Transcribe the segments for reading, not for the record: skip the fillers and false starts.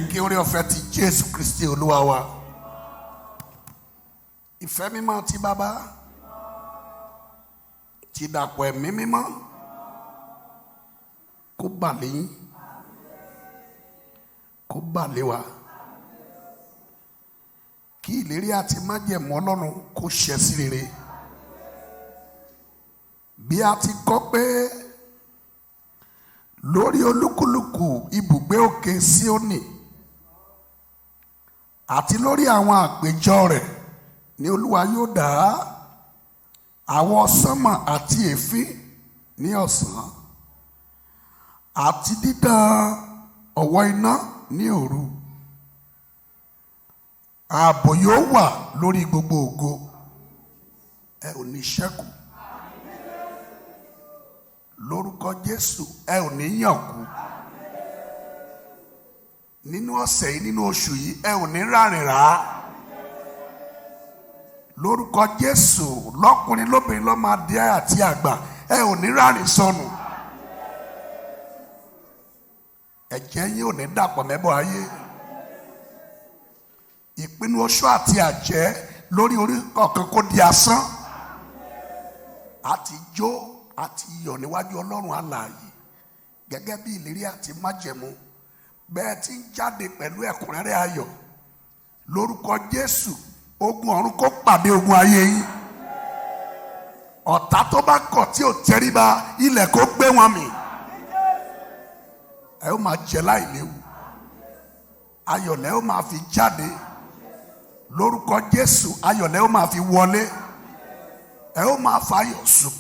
Kí orí ọ̀fẹ́ ti Jésù Kristi Olúwa wa, ìfẹ́ mímọ́ ti Bàbá, ti dàpọ̀ ẹ̀mí mímọ́ kó bà lé yín, kó bà lé wa, kí ìlérí àti májẹ̀mú Ọlọ́run kó ṣẹ sí rere. Bí a ti kọ́ pé lórí olúkúlùkù ibùgbé òkè Sioni àti lórí àwọn apejọ rẹ̀ ni Olúwa yóò dá awọsanma àti èéfín ní ọ̀sán àti didan ọ̀wọ́ iná ní òru. Ààbò yóò wà lórí gbogbo ògo, ẹ ò ní ṣẹ́kù. Lórúkọ Jésù, ẹ ò ní yànkú. Nínú ọ̀sẹ̀ yìí, nínú oṣù yìí, ẹ ò ní rárìn rà. Lórúkọ Jésù, lọ́kùnrin lóbìnrin lọ́mọdé àti àgbà, ẹ ò ní rárìn sọnù. Ẹ̀jẹ̀ yín ò ní dàpọ̀ mẹ́bọ̀ ayé. Ìpinnu oṣù àti àjẹ́ lórí orí kọ̀ọ̀kan kó di asán. Àti jó àti yọ̀ níwájú Ọlọ́run alààyè gẹ́gẹ́ bí ìlérí àti májẹ̀mú. Bẹ́ẹ̀ tí ń jáde pẹ̀lú ẹ̀kúnrẹ́rẹ́ ayọ̀ lórúkọ Jésù, ogun ọ̀run kó pàdé ogun ayé yín. Ọ̀tá tó bá kọ̀ tí ò tẹríba, ilẹ̀ kó gbé wọn mì. Ẹ ó máa jẹ láìléwu, ayọ̀ lẹ ó máa fi jáde lórúkọ Jésù, ayọ̀ lẹ ó máa fi wọlé. Ẹ ó máa fayọ̀ sùn,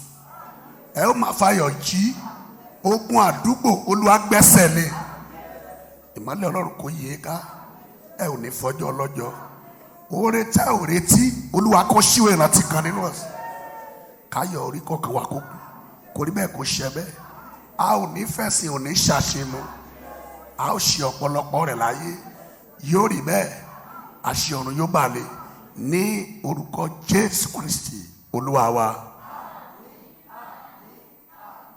ẹ ó máa fayọ̀ jí. Ogun àdúgbò Olúwa gbẹ́sẹ̀ lé. Ìmọ́lẹ̀ Ọlọ́run kò yé ká, ẹ ò ní fọjọ́ ọlọ́jọ́. Oore tẹ́ ò retí, Olúwa kó ṣíwèé ìrántí kan nínú ọ̀sẹ̀. Káyọ̀ orí kọ̀ọ̀kan wà kó kò rí bẹ́ẹ̀ kó ṣẹ bẹ́ẹ̀. A ò ní fẹ̀sìn, ò ní ṣàṣemọ. A ó ṣe ọ̀pọ̀lọpọ̀ rẹ̀ láyé. Yóò rí bẹ́ẹ̀, àṣẹ ọ̀run yóò bà lé ní orúkọ Jésù Kristi Olúwa wa.